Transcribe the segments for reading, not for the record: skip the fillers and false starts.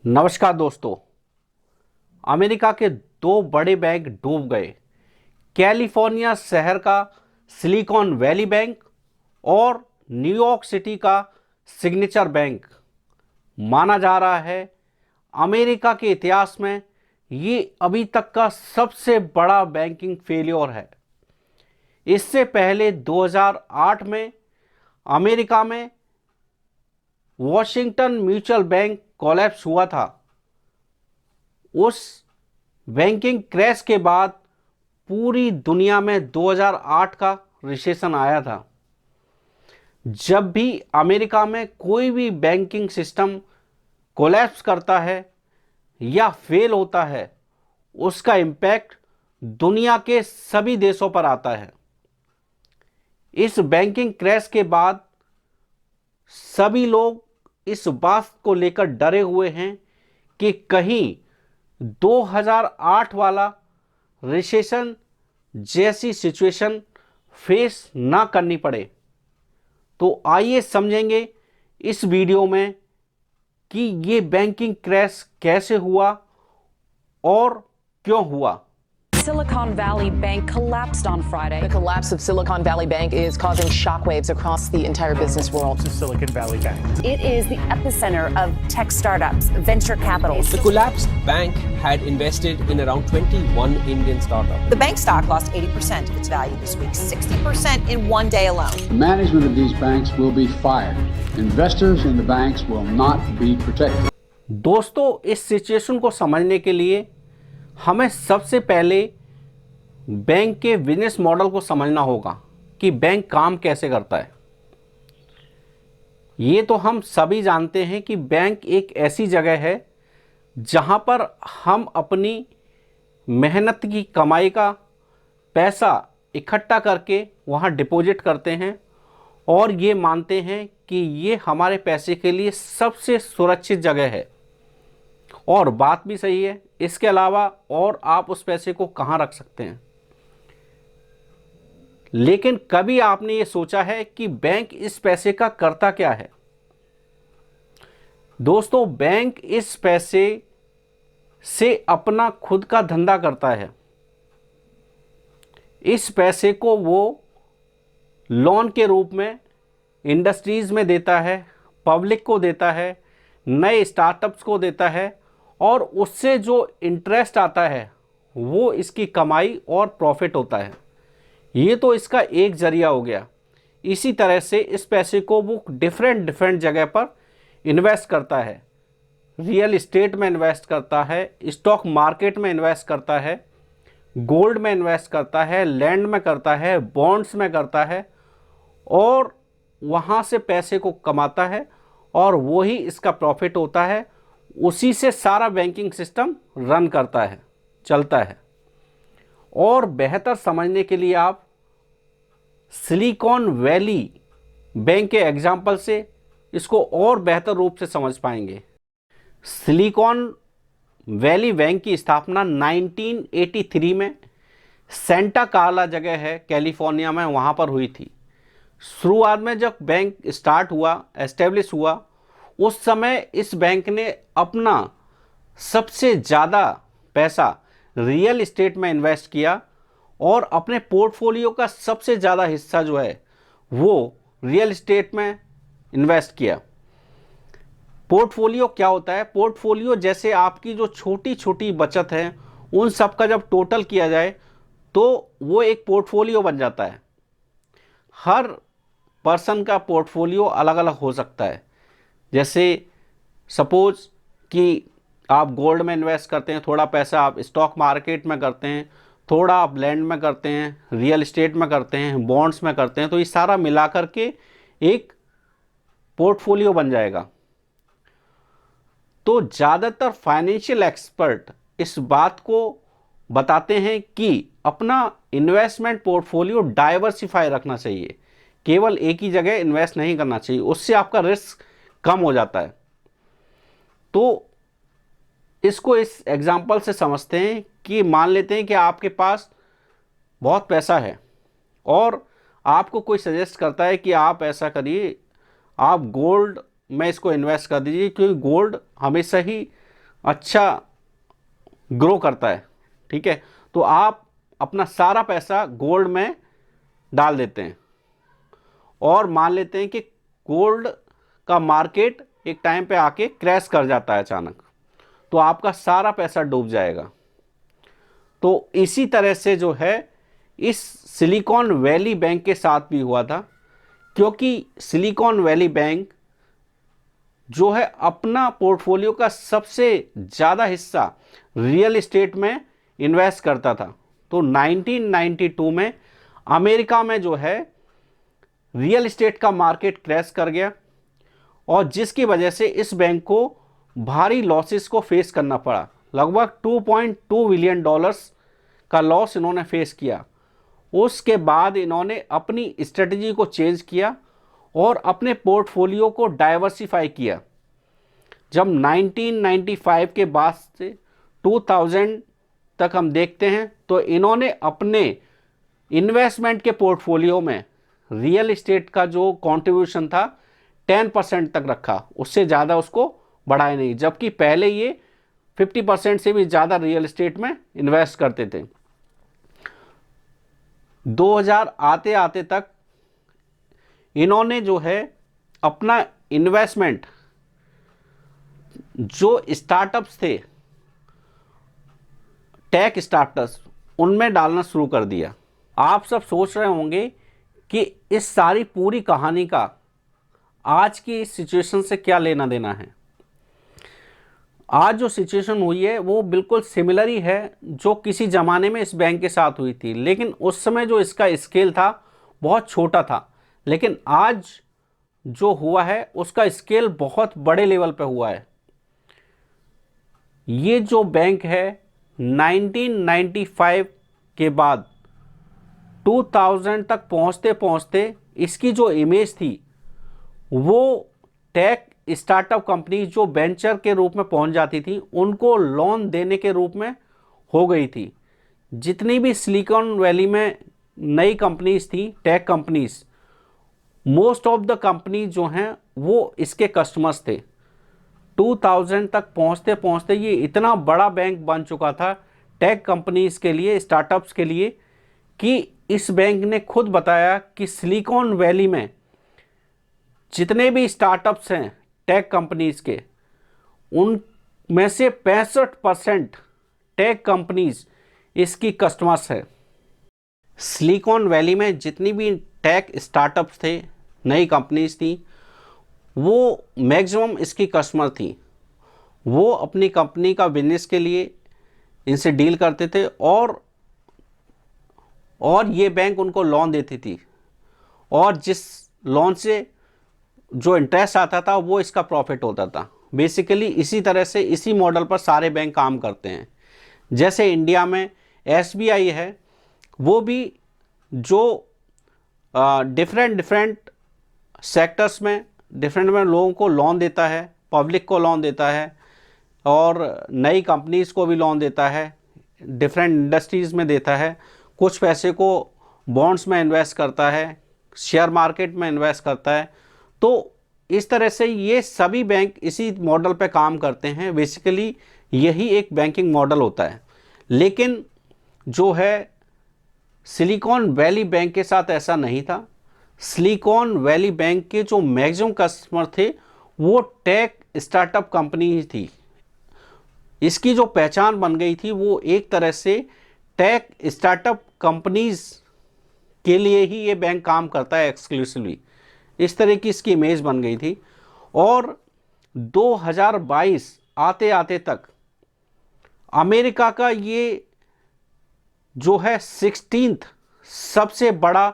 नमस्कार दोस्तों। अमेरिका के दो बड़े बैंक डूब गए। कैलिफोर्निया शहर का सिलिकॉन वैली बैंक और न्यूयॉर्क सिटी का सिग्नेचर बैंक। माना जा रहा है अमेरिका के इतिहास में ये अभी तक का सबसे बड़ा बैंकिंग फेलियर है। इससे पहले 2008 में अमेरिका में वॉशिंगटन म्यूचुअल बैंक कोलैप्स हुआ था। उस बैंकिंग क्रैश के बाद पूरी दुनिया में 2008 का रिसेशन आया था। जब भी अमेरिका में कोई भी बैंकिंग सिस्टम कोलैप्स करता है या फेल होता है, उसका इम्पैक्ट दुनिया के सभी देशों पर आता है। इस बैंकिंग क्रैश के बाद सभी लोग इस बात को लेकर डरे हुए हैं कि कहीं 2008 वाला रिसेशन जैसी सिचुएशन फेस ना करनी पड़े। तो आइए समझेंगे इस वीडियो में कि ये बैंकिंग क्रैश कैसे हुआ और क्यों हुआ। Silicon Valley Bank collapsed on Friday. The collapse of Silicon Valley Bank is causing shockwaves across the entire business world. To Silicon Valley Bank. It is the epicenter of tech startups, venture capital. The collapsed bank had invested in around 21 Indian startups. The bank stock lost 80% of its value this week, 60% in one day alone. The management of these banks will be fired. Investors in the banks will not be protected. दोस्तों, इस situation को समझने के लिए हमें सबसे पहले bank के बिजनेस मॉडल को समझना होगा कि बैंक काम कैसे करता है। ये तो हम सभी जानते हैं कि बैंक एक ऐसी जगह है जहाँ पर हम अपनी मेहनत की कमाई का पैसा इकट्ठा करके वहाँ डिपॉजिट करते हैं और ये मानते हैं कि ये हमारे पैसे के लिए सबसे सुरक्षित जगह है। और बात भी सही है। इसके अलावा और आप उस पैसे को कहाँ रख सकते हैं। लेकिन कभी आपने ये सोचा है कि बैंक इस पैसे का करता क्या है? दोस्तों, बैंक इस पैसे से अपना खुद का धंधा करता है। इस पैसे को वो लोन के रूप में इंडस्ट्रीज़ में देता है, पब्लिक को देता है, नए स्टार्टअप्स को देता है और उससे जो इंटरेस्ट आता है वो इसकी कमाई और प्रॉफिट होता है। ये तो इसका एक जरिया हो गया। इसी तरह से इस पैसे को वो डिफरेंट जगह पर इन्वेस्ट करता है। रियल इस्टेट में इन्वेस्ट करता है, स्टॉक मार्केट में इन्वेस्ट करता है, गोल्ड में इन्वेस्ट करता है, लैंड में करता है, बॉन्ड्स में करता है और वहाँ से पैसे को कमाता है और वही इसका प्रॉफिट होता है। उसी से सारा बैंकिंग सिस्टम रन करता है, चलता है। और बेहतर समझने के लिए आप सिलिकॉन वैली बैंक के एग्जाम्पल से इसको और बेहतर रूप से समझ पाएंगे। सिलिकॉन वैली बैंक की स्थापना 1983 में सेंटा कार्ला जगह है कैलिफोर्निया में, वहाँ पर हुई थी। शुरुआत में जब बैंक स्टार्ट हुआ, एस्टेब्लिश हुआ, उस समय इस बैंक ने अपना सबसे ज़्यादा पैसा रियल इस्टेट में इन्वेस्ट किया और अपने पोर्टफोलियो का सबसे ज़्यादा हिस्सा जो है वो रियल इस्टेट में इन्वेस्ट किया। पोर्टफोलियो क्या होता है? पोर्टफोलियो जैसे आपकी जो छोटी छोटी बचत है उन सब का जब टोटल किया जाए तो वो एक पोर्टफोलियो बन जाता है। हर पर्सन का पोर्टफोलियो अलग अलग हो सकता है। जैसे सपोज कि आप गोल्ड में इन्वेस्ट करते हैं, थोड़ा पैसा आप स्टॉक मार्केट में करते हैं, थोड़ा आप लैंड में करते हैं, रियल एस्टेट में करते हैं, बॉन्ड्स में करते हैं, तो ये सारा मिला करके एक पोर्टफोलियो बन जाएगा। तो ज़्यादातर फाइनेंशियल एक्सपर्ट इस बात को बताते हैं कि अपना इन्वेस्टमेंट पोर्टफोलियो डाइवर्सिफाई रखना चाहिए, केवल एक ही जगह इन्वेस्ट नहीं करना चाहिए, उससे आपका रिस्क कम हो जाता है। तो इसको इस एग्जांपल से समझते हैं कि मान लेते हैं कि आपके पास बहुत पैसा है और आपको कोई सजेस्ट करता है कि आप ऐसा करिए, आप गोल्ड में इसको इन्वेस्ट कर दीजिए, क्योंकि गोल्ड हमेशा ही अच्छा ग्रो करता है, ठीक है, तो आप अपना सारा पैसा गोल्ड में डाल देते हैं और मान लेते हैं कि गोल्ड का मार्केट एक टाइम पे आके क्रैश कर जाता है अचानक, तो आपका सारा पैसा डूब जाएगा। तो इसी तरह से जो है इस सिलिकॉन वैली बैंक के साथ भी हुआ था, क्योंकि सिलिकॉन वैली बैंक जो है अपना पोर्टफोलियो का सबसे ज़्यादा हिस्सा रियल एस्टेट में इन्वेस्ट करता था। तो 1992 में अमेरिका में जो है रियल एस्टेट का मार्केट क्रैश कर गया और जिसकी वजह से इस बैंक को भारी लॉसेस को फेस करना पड़ा। लगभग 2.2 बिलियन डॉलर्स का लॉस इन्होंने फेस किया। उसके बाद इन्होंने अपनी स्ट्रेटजी को चेंज किया और अपने पोर्टफोलियो को डाइवर्सिफाई किया। जब 1995 के बाद से 2000 तक हम देखते हैं तो इन्होंने अपने इन्वेस्टमेंट के पोर्टफोलियो में रियल एस्टेट का जो कंट्रीब्यूशन था 10% तक रखा, उससे ज़्यादा उसको बढ़ाया नहीं, जबकि पहले ये 50% से भी ज़्यादा रियल एस्टेट में इन्वेस्ट करते थे। 2000 आते आते तक इन्होंने जो है अपना इन्वेस्टमेंट जो स्टार्टअप्स थे, टेक स्टार्टअप्स, उनमें डालना शुरू कर दिया। आप सब सोच रहे होंगे कि इस सारी पूरी कहानी का आज की सिचुएशन से क्या लेना देना है। आज जो सिचुएशन हुई है वो बिल्कुल सिमिलर ही है जो किसी ज़माने में इस बैंक के साथ हुई थी, लेकिन उस समय जो इसका स्केल था बहुत छोटा था, लेकिन आज जो हुआ है उसका स्केल बहुत बड़े लेवल पे हुआ है। ये जो बैंक है 1995 के बाद 2000 तक पहुंचते पहुंचते इसकी जो इमेज थी वो टेक स्टार्टअप कंपनी जो वेंचर के रूप में पहुंच जाती थी उनको लोन देने के रूप में हो गई थी। जितनी भी सिलिकॉन वैली में नई कंपनीज थी, tech companies, most of the company जो हैं वो इसके कस्टमर्स थे। 2000 तक पहुंचते पहुंचते ये इतना बड़ा बैंक बन चुका था टेक कंपनीज के लिए, स्टार्टअप्स के लिए, कि इस बैंक ने खुद बताया कि सिलिकॉन वैली में जितने भी स्टार्टअप्स हैं टेक कंपनीज के, उनमें से 65% टेक कंपनीज इसकी कस्टमर्स है। सिलिकॉन वैली में जितनी भी टेक स्टार्टअप्स थे, नई कंपनीज थी, वो मैक्सिमम इसकी कस्टमर थी। वो अपनी कंपनी का बिजनेस के लिए इनसे डील करते थे और ये बैंक उनको लोन देती थी और जिस लोन से जो इंटरेस्ट आता था वो इसका प्रॉफिट होता था। बेसिकली इसी तरह से इसी मॉडल पर सारे बैंक काम करते हैं। जैसे इंडिया में SBI है, वो भी जो डिफरेंट सेक्टर्स में डिफरेंट लोगों को लोन देता है, पब्लिक को लोन देता है और नई कंपनीज़ को भी लोन देता है, डिफरेंट इंडस्ट्रीज़ में देता है, कुछ पैसे को बॉन्ड्स में इन्वेस्ट करता है, शेयर मार्केट में इन्वेस्ट करता है। तो इस तरह से ये सभी बैंक इसी मॉडल पे काम करते हैं। बेसिकली यही एक बैंकिंग मॉडल होता है। लेकिन जो है सिलिकॉन वैली बैंक के साथ ऐसा नहीं था। सिलिकॉन वैली बैंक के जो मैक्सिमम कस्टमर थे वो टेक स्टार्टअप कंपनी ही थी। इसकी जो पहचान बन गई थी वो एक तरह से टेक स्टार्टअप कंपनीज के लिए ही ये बैंक काम करता है एक्सक्लूसिवली, इस तरह की इसकी इमेज बन गई थी। और 2022 आते आते तक अमेरिका का ये जो है 16th सबसे बड़ा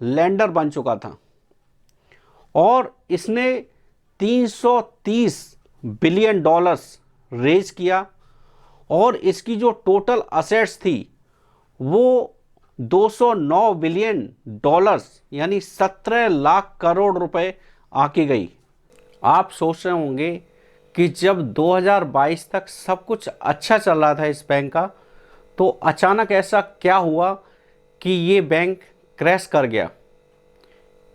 लेंडर बन चुका था और इसने 330 बिलियन डॉलर्स रेज किया और इसकी जो टोटल असेट्स थी वो 209 बिलियन डॉलर्स यानी 17 लाख करोड़ रुपए आके गई। आप सोच रहे होंगे कि जब 2022 तक सब कुछ अच्छा चल रहा था इस बैंक का, तो अचानक ऐसा क्या हुआ कि ये बैंक क्रैश कर गया।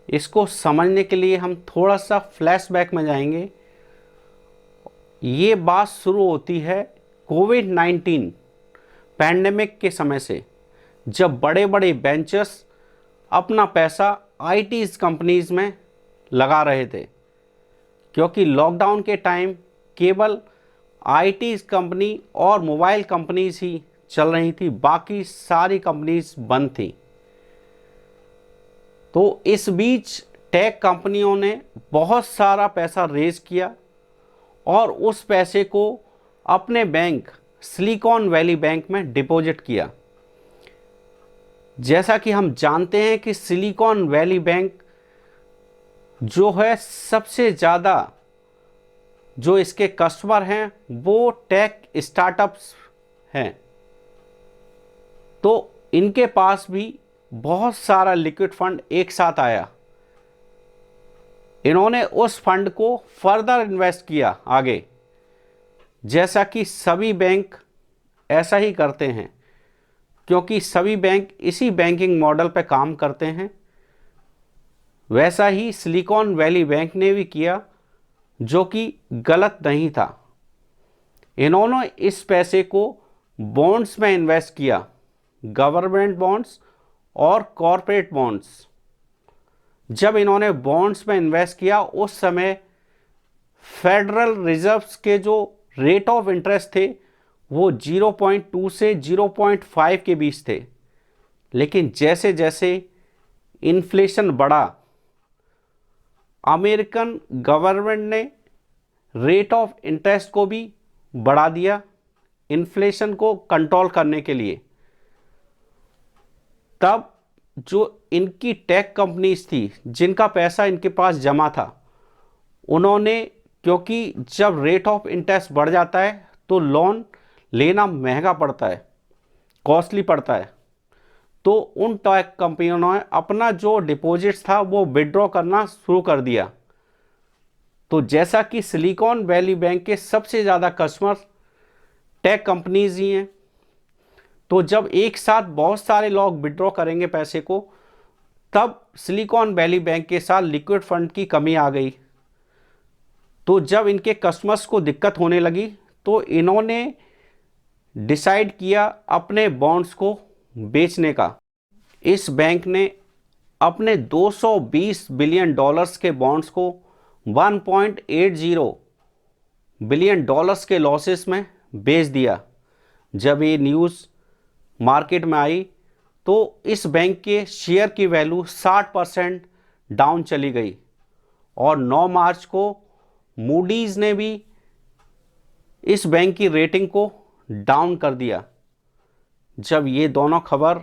इसको समझने के लिए हम थोड़ा सा फ्लैशबैक में जाएंगे। ये बात शुरू होती है कोविड-19 पैंडेमिक के समय से, जब बड़े बड़े वेंचर्स अपना पैसा आईटी कंपनीज में लगा रहे थे, क्योंकि लॉकडाउन के टाइम केवल आईटी कंपनी और मोबाइल कंपनीज ही चल रही थी, बाकी सारी कंपनीज बंद थी। तो इस बीच टेक कंपनियों ने बहुत सारा पैसा रेज किया और उस पैसे को अपने बैंक सिलिकॉन वैली बैंक में डिपॉजिट किया। जैसा कि हम जानते हैं कि सिलिकॉन वैली बैंक जो है, सबसे ज़्यादा जो इसके कस्टमर हैं वो टेक स्टार्टअप्स हैं, तो इनके पास भी बहुत सारा लिक्विड फंड एक साथ आया। इन्होंने उस फंड को फर्दर इन्वेस्ट किया आगे, जैसा कि सभी बैंक ऐसा ही करते हैं, क्योंकि सभी बैंक इसी बैंकिंग मॉडल पर काम करते हैं। वैसा ही सिलिकॉन वैली बैंक ने भी किया, जो कि गलत नहीं था। इन्होंने इस पैसे को बॉन्ड्स में इन्वेस्ट किया, गवर्नमेंट बॉन्ड्स और कॉरपोरेट बॉन्ड्स। जब इन्होंने बॉन्ड्स में इन्वेस्ट किया, उस समय फेडरल रिजर्व्स के जो रेट ऑफ इंटरेस्ट थे वो 0.2 से 0.5 के बीच थे, लेकिन जैसे जैसे इन्फ्लेशन बढ़ा, अमेरिकन गवर्नमेंट ने रेट ऑफ इंटरेस्ट को भी बढ़ा दिया इन्फ्लेशन को कंट्रोल करने के लिए। तब जो इनकी टेक कंपनीज थी जिनका पैसा इनके पास जमा था, उन्होंने, क्योंकि जब रेट ऑफ इंटरेस्ट बढ़ जाता है तो लोन लेना महंगा पड़ता है, कॉस्टली पड़ता है, तो उन टेक कंपनियों ने अपना जो डिपॉजिट्स था वो विड्रॉ करना शुरू कर दिया। तो जैसा कि सिलिकॉन वैली बैंक के सबसे ज़्यादा कस्टमर टेक कंपनीज ही हैं, तो जब एक साथ बहुत सारे लोग विड्रॉ करेंगे पैसे को, तब सिलिकॉन वैली बैंक के साथ लिक्विड फंड की कमी आ गई। तो जब इनके कस्टमर्स को दिक्कत होने लगी तो इन्होंने डिसाइड किया अपने बॉन्ड्स को बेचने का। इस बैंक ने अपने 220 बिलियन डॉलर्स के बॉन्ड्स को 1.80 बिलियन डॉलर्स के लॉसेस में बेच दिया। जब ये न्यूज़ मार्केट में आई तो इस बैंक के शेयर की वैल्यू 60% डाउन चली गई, और 9 मार्च को मूडीज़ ने भी इस बैंक की रेटिंग को डाउन कर दिया। जब ये दोनों खबर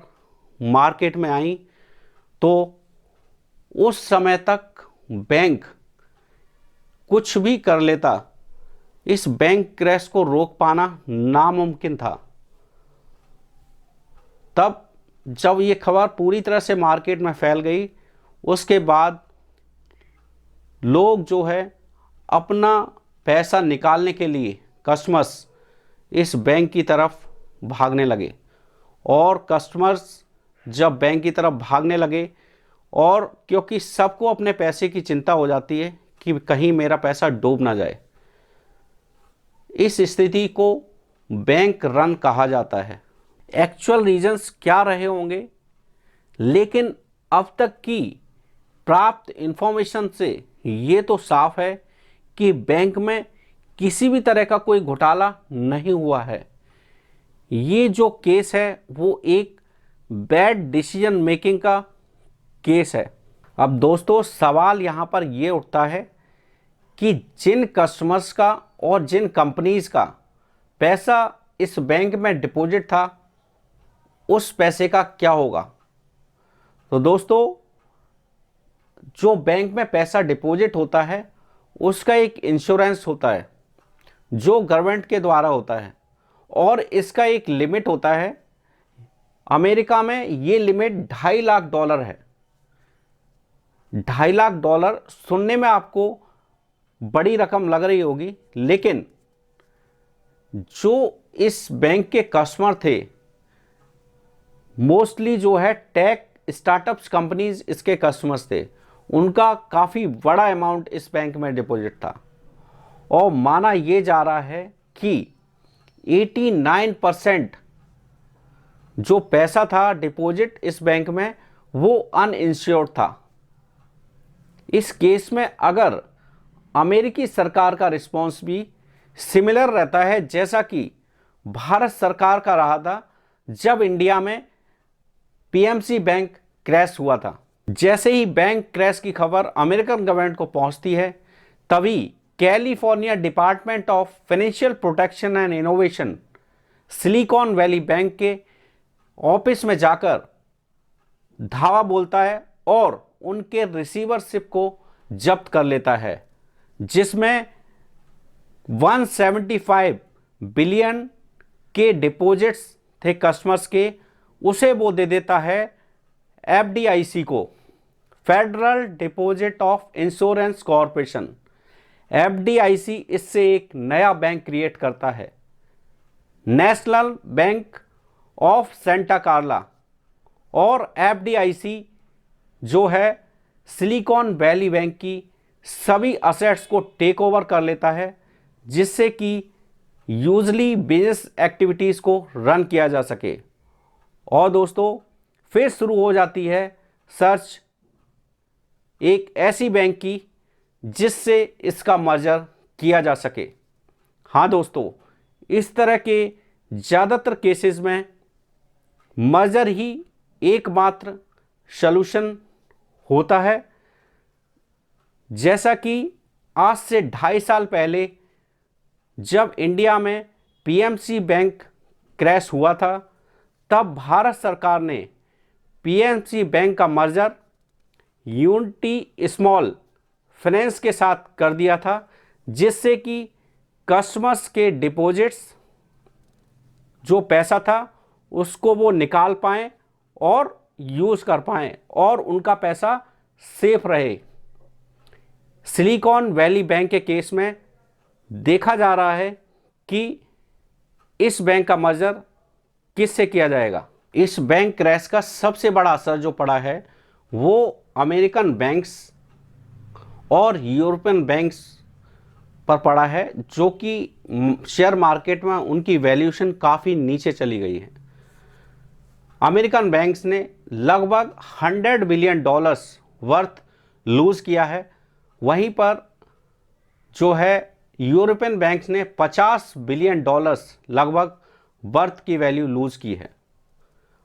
मार्केट में आई तो उस समय तक बैंक कुछ भी कर लेता, इस बैंक क्रैश को रोक पाना नामुमकिन था। तब जब ये खबर पूरी तरह से मार्केट में फैल गई, उसके बाद लोग जो है अपना पैसा निकालने के लिए कस्टमर्स इस बैंक की तरफ भागने लगे, और कस्टमर्स जब बैंक की तरफ भागने लगे, और क्योंकि सबको अपने पैसे की चिंता हो जाती है कि कहीं मेरा पैसा डूब ना जाए, इस स्थिति को बैंक रन कहा जाता है। एक्चुअल रीजंस क्या रहे होंगे, लेकिन अब तक की प्राप्त इंफॉर्मेशन से ये तो साफ है कि बैंक में किसी भी तरह का कोई घोटाला नहीं हुआ है। ये जो केस है वो एक बैड डिसीजन मेकिंग का केस है। अब दोस्तों, सवाल यहाँ पर ये उठता है कि जिन कस्टमर्स का और जिन कंपनीज का पैसा इस बैंक में डिपॉजिट था, उस पैसे का क्या होगा। तो दोस्तों, जो बैंक में पैसा डिपॉजिट होता है उसका एक इंश्योरेंस होता है जो गवर्नमेंट के द्वारा होता है, और इसका एक लिमिट होता है। अमेरिका में ये लिमिट $2.5 लाख है। $2.5 लाख सुनने में आपको बड़ी रकम लग रही होगी, लेकिन जो इस बैंक के कस्टमर थे मोस्टली जो है टेक स्टार्टअप्स कंपनीज इसके कस्टमर्स थे, उनका काफ़ी बड़ा अमाउंट इस बैंक में डिपॉजिट था। और माना ये जा रहा है कि 89% जो पैसा था डिपॉजिट इस बैंक में वो अनइंश्योर्ड था। इस केस में अगर अमेरिकी सरकार का रिस्पॉन्स भी सिमिलर रहता है जैसा कि भारत सरकार का रहा था जब इंडिया में पीएमसी बैंक क्रैश हुआ था। जैसे ही बैंक क्रैश की खबर अमेरिकन गवर्नमेंट को पहुंचती है तभी California department of financial protection and innovation silicon valley bank के ऑफिस में जाकर धावा बोलता है और उनके रिसीवरशिप को जब्त कर लेता है, जिसमें 175 बिलियन के डिपॉजिट्स थे कस्टमर्स के, उसे वो दे देता है एफडीआईसी को, federal deposit of insurance corporation. FDIC इससे एक नया बैंक क्रिएट करता है, national bank of Santa Clara FDIC जो है सिलिकॉन वैली बैंक की सभी असेट्स को टेक ओवर कर लेता है, जिससे कि यूजली बिजनेस एक्टिविटीज़ को रन किया जा सके। और दोस्तों फिर शुरू हो जाती है सर्च एक ऐसी बैंक की जिससे इसका मर्जर किया जा सके। हाँ दोस्तों, इस तरह के ज़्यादातर केसेस में मर्जर ही एकमात्र सलूशन होता है। जैसा कि आज से 2.5 साल पहले जब इंडिया में पीएमसी बैंक क्रैश हुआ था तब भारत सरकार ने पीएमसी बैंक का मर्जर यूनिटी स्मॉल फाइनेंस के साथ कर दिया था, जिससे कि कस्टमर्स के डिपॉजिट्स जो पैसा था उसको वो निकाल पाएँ और यूज़ कर पाएँ और उनका पैसा सेफ रहे। सिलिकॉन वैली बैंक के केस में देखा जा रहा है कि इस बैंक का मर्जर किससे किया जाएगा। इस बैंक क्रैश का सबसे बड़ा असर जो पड़ा है वो अमेरिकन बैंक्स और यूरोपियन बैंक्स पर पड़ा है, जो कि शेयर मार्केट में उनकी वैल्यूएशन काफ़ी नीचे चली गई है। अमेरिकन बैंक्स ने लगभग $100 बिलियन वर्थ लूज़ किया है, वहीं पर जो है यूरोपियन बैंक्स ने $50 बिलियन लगभग वर्थ की वैल्यू लूज़ की है।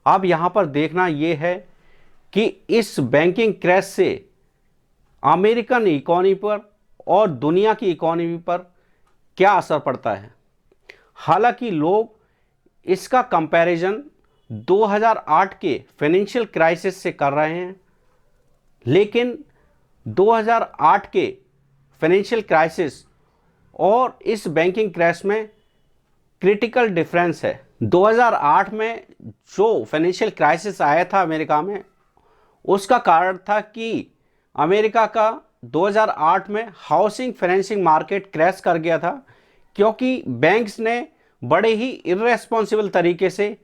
अब यहाँ पर देखना ये है कि इस बैंकिंग क्रैश से अमेरिकन इकोनॉमी पर और दुनिया की इकोनॉमी पर क्या असर पड़ता है। हालांकि लोग इसका कंपैरिजन 2008 के फाइनेंशियल क्राइसिस से कर रहे हैं, लेकिन 2008 के फाइनेंशियल क्राइसिस और इस बैंकिंग क्रैश में क्रिटिकल डिफरेंस है। 2008 में जो फाइनेंशियल क्राइसिस आया था अमेरिका में, उसका कारण था कि अमेरिका का 2008 में हाउसिंग फाइनेंसिंग मार्केट क्रैश कर गया था, क्योंकि बैंक्स ने बड़े ही इर्रेस्पॉन्सिबल तरीके से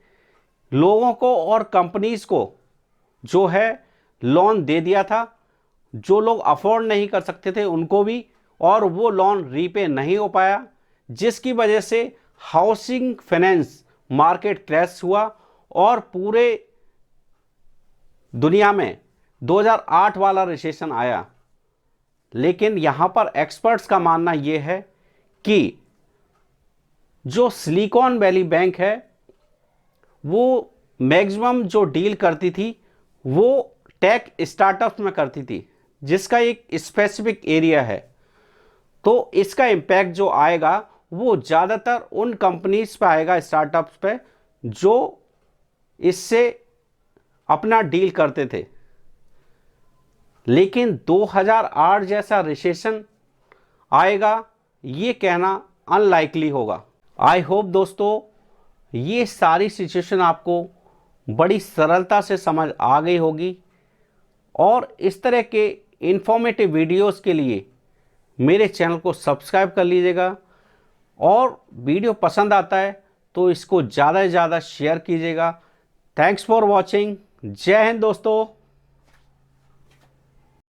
लोगों को और कंपनीज़ को जो है लोन दे दिया था, जो लोग अफोर्ड नहीं कर सकते थे उनको भी, और वो लोन रीपे नहीं हो पाया, जिसकी वजह से हाउसिंग फाइनेंस मार्केट क्रैश हुआ और पूरे दुनिया में 2008 वाला रिसेशन आया। लेकिन यहाँ पर एक्सपर्ट्स का मानना ये है कि जो सिलिकॉन वैली बैंक है वो मैक्सिमम जो डील करती थी वो टेक स्टार्टअप्स में करती थी, जिसका एक स्पेसिफिक एरिया है। तो इसका इम्पैक्ट जो आएगा वो ज़्यादातर उन कंपनीज पे आएगा, स्टार्टअप्स पे, जो इससे अपना डील करते थे। लेकिन 2008 जैसा रिसेशन आएगा ये कहना अनलाइकली होगा। आई होप दोस्तों ये सारी सिचुएशन आपको बड़ी सरलता से समझ आ गई होगी, और इस तरह के इंफॉर्मेटिव वीडियोस के लिए मेरे चैनल को सब्सक्राइब कर लीजिएगा, और वीडियो पसंद आता है तो इसको ज़्यादा से ज़्यादा शेयर कीजिएगा। Thanks for watching. जय हिंद दोस्तों।